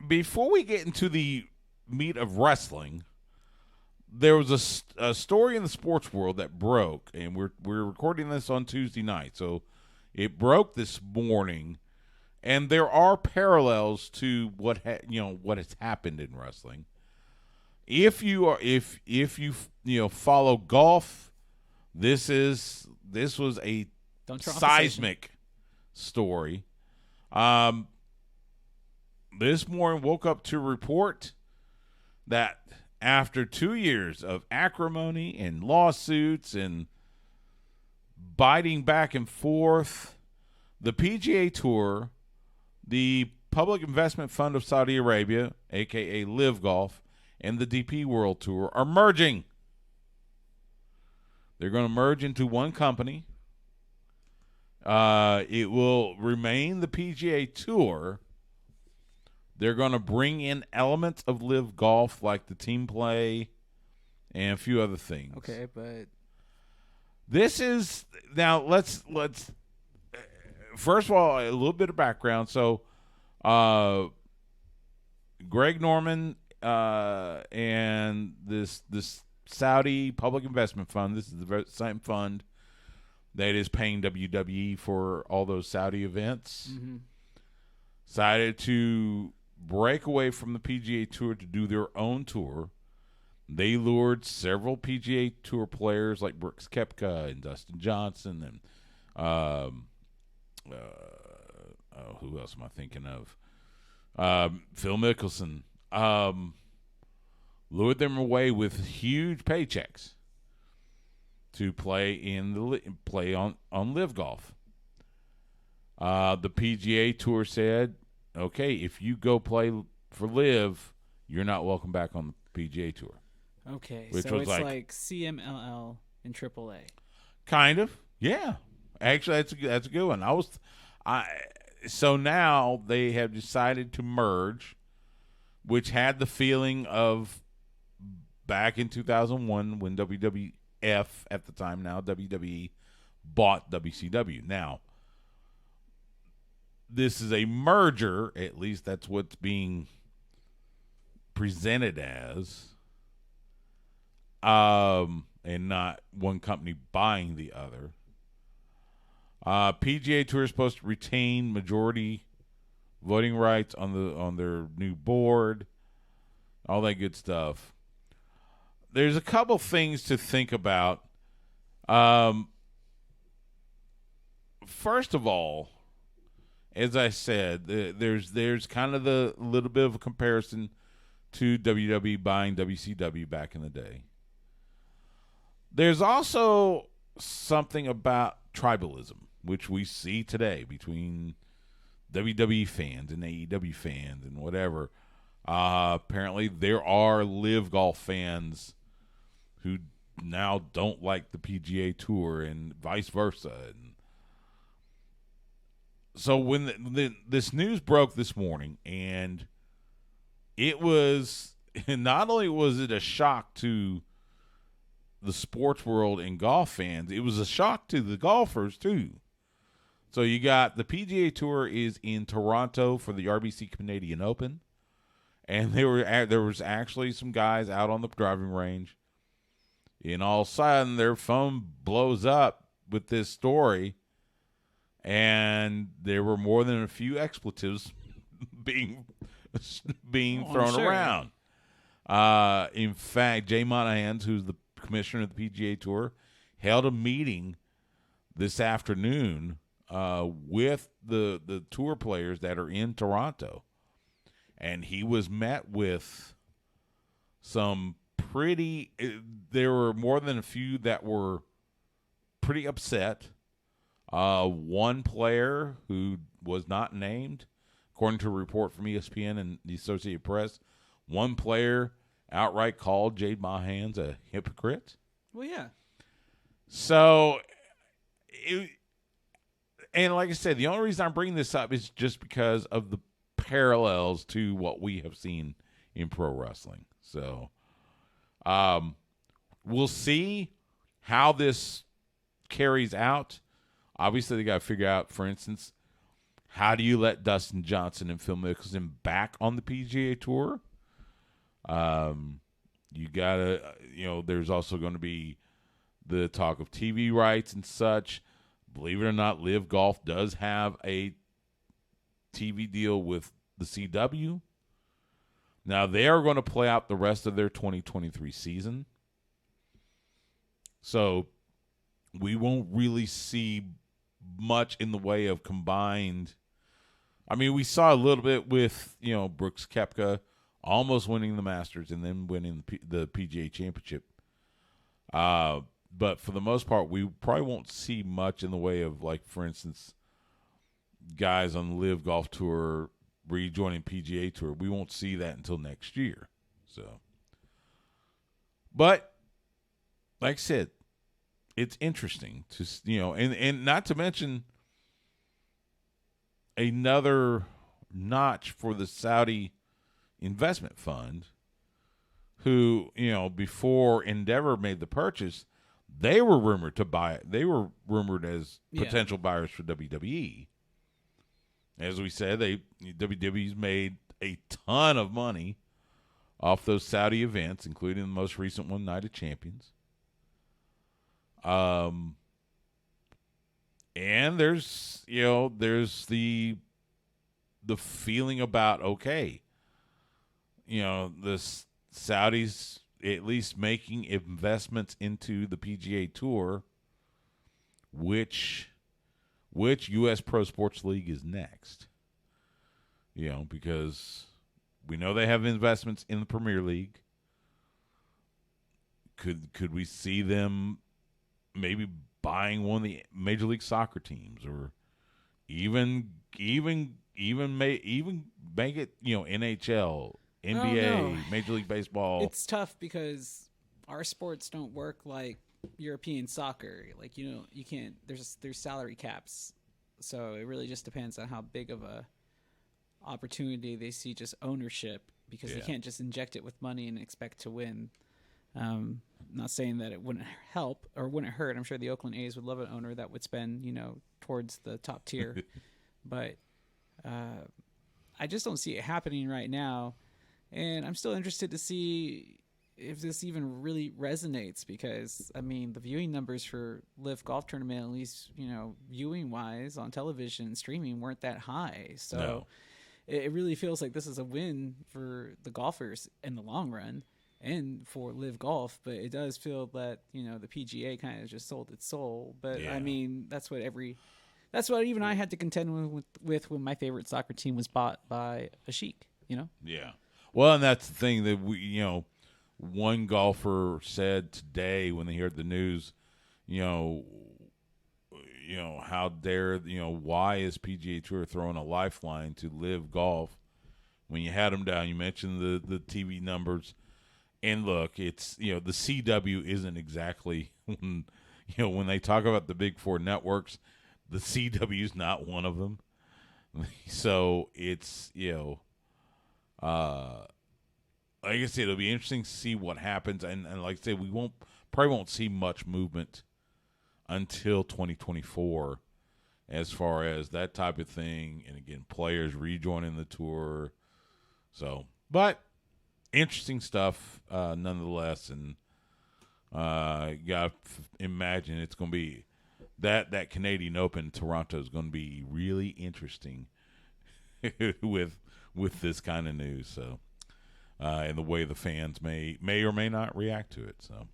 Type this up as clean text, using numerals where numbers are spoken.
before we get into the meat of wrestling, there was a story in the sports world that broke, and we're recording this on Tuesday night, so it broke this morning, and there are parallels to what has happened in wrestling. If you follow golf, this was a seismic story. This morning woke up to report that after 2 years of acrimony and lawsuits and biting back and forth, the PGA Tour, the Public Investment Fund of Saudi Arabia, a.k.a. LIV Golf, and the DP World Tour are merging. They're going to merge into one company. It will remain the PGA Tour. They're going to bring in elements of LIV Golf, like the team play and a few other things. Okay, but this is now. Let's first of all, a little bit of background. So, Greg Norman and this Saudi Public Investment Fund. This is the same fund that is paying WWE for all those Saudi events. Mm-hmm. Decided to break away from the PGA Tour to do their own tour. They lured several PGA Tour players like Brooks Koepka and Dustin Johnson and who else am I thinking of? Phil Mickelson. Lured them away with huge paychecks to play on LIV Golf. The PGA Tour said, okay, if you go play for LIV, you're not welcome back on the PGA Tour. Okay, Which so was it's like CMLL and AAA. Kind of, yeah. Actually, that's a good one. So now they have decided to merge, which had the feeling of back in 2001 when WWF at the time, now WWE, bought WCW. Now, this is a merger, at least that's what's being presented as, and not one company buying the other. PGA Tour is supposed to retain majority voting rights on their new board, all that good stuff. There's a couple things to think about. First of all, as I said, there's kind of the little bit of a comparison to WWE buying WCW back in the day. There's also something about tribalism, which we see today between WWE fans and AEW fans and whatever. Apparently, there are LIV Golf fans who now don't like the PGA Tour and vice versa. And so when this news broke this morning, and it was not only was it a shock to the sports world and golf fans, it was a shock to the golfers too. So you got the PGA Tour is in Toronto for the RBC Canadian Open, and there was actually some guys out on the driving range, and all of a sudden their phone blows up with this story, and there were more than a few expletives being thrown around. In fact, Jay Monahan, who's the commissioner of the PGA Tour, held a meeting this afternoon with the tour players that are in Toronto, and he was met with some there were more than a few that were pretty upset. One player who was not named, according to a report from ESPN and the Associated Press, one player outright called Jade Mahans a hypocrite. Well, yeah. So, and like I said, the only reason I'm bringing this up is just because of the parallels to what we have seen in pro wrestling. So, we'll see how this carries out. Obviously, they got to figure out, for instance, how do you let Dustin Johnson and Phil Mickelson back on the PGA Tour? You gotta, there's also going to be the talk of TV rights and such. Believe it or not, LIV Golf does have a TV deal with the CW. Now, they are going to play out the rest of their 2023 season. So, we won't really see much in the way of combined. I mean, we saw a little bit with, Brooks Koepka almost winning the Masters and then winning the PGA Championship. But for the most part, we probably won't see much in the way of, like, for instance, guys on the LIV Golf Tour rejoining PGA Tour. We won't see that until next year. So, but like I said, it's interesting to, and not to mention another notch for the Saudi investment fund, who, before Endeavor made the purchase, they were rumored to buy it. They were rumored as potential buyers for WWE. As we said, WWE's made a ton of money off those Saudi events, including the most recent one, Night of Champions. And there's the feeling about, okay, the Saudis at least making investments into the PGA Tour, which U.S. Pro Sports League is next. Because we know they have investments in the Premier League. Could we see them maybe buying one of the Major League Soccer teams, or even make it, NHL, NBA, Major League Baseball? It's tough because our sports don't work like European soccer. Like, you can't. There's salary caps, so it really just depends on how big of a opportunity they see just ownership, because they can't just inject it with money and expect to win. Not saying that it wouldn't help or wouldn't hurt. I'm sure the Oakland A's would love an owner that would spend, towards the top tier, but I just don't see it happening right now. And I'm still interested to see if this even really resonates, because, I mean, the viewing numbers for LIV Golf Tournament, at least, viewing wise on television and streaming, weren't that high. So it really feels like this is a win for the golfers in the long run and for LIV Golf. But it does feel that, the PGA kind of just sold its soul. But I mean, that's what even I had to contend with when my favorite soccer team was bought by a sheik, Yeah. Well, and that's the thing that one golfer said today when they heard the news, how dare, why is PGA Tour throwing a lifeline to LIV Golf when you had them down? You mentioned the TV numbers, and look, it's, the CW isn't exactly, when they talk about the big four networks, the CW is not one of them. So it's, like I said, it'll be interesting to see what happens, and like I said, we probably won't see much movement until 2024 as far as that type of thing, and again, players rejoining the tour. So, but interesting stuff nonetheless, and you gotta imagine it's going to be that Canadian Open Toronto is going to be really interesting with this kind of news. So. And the way the fans may or may not react to it. So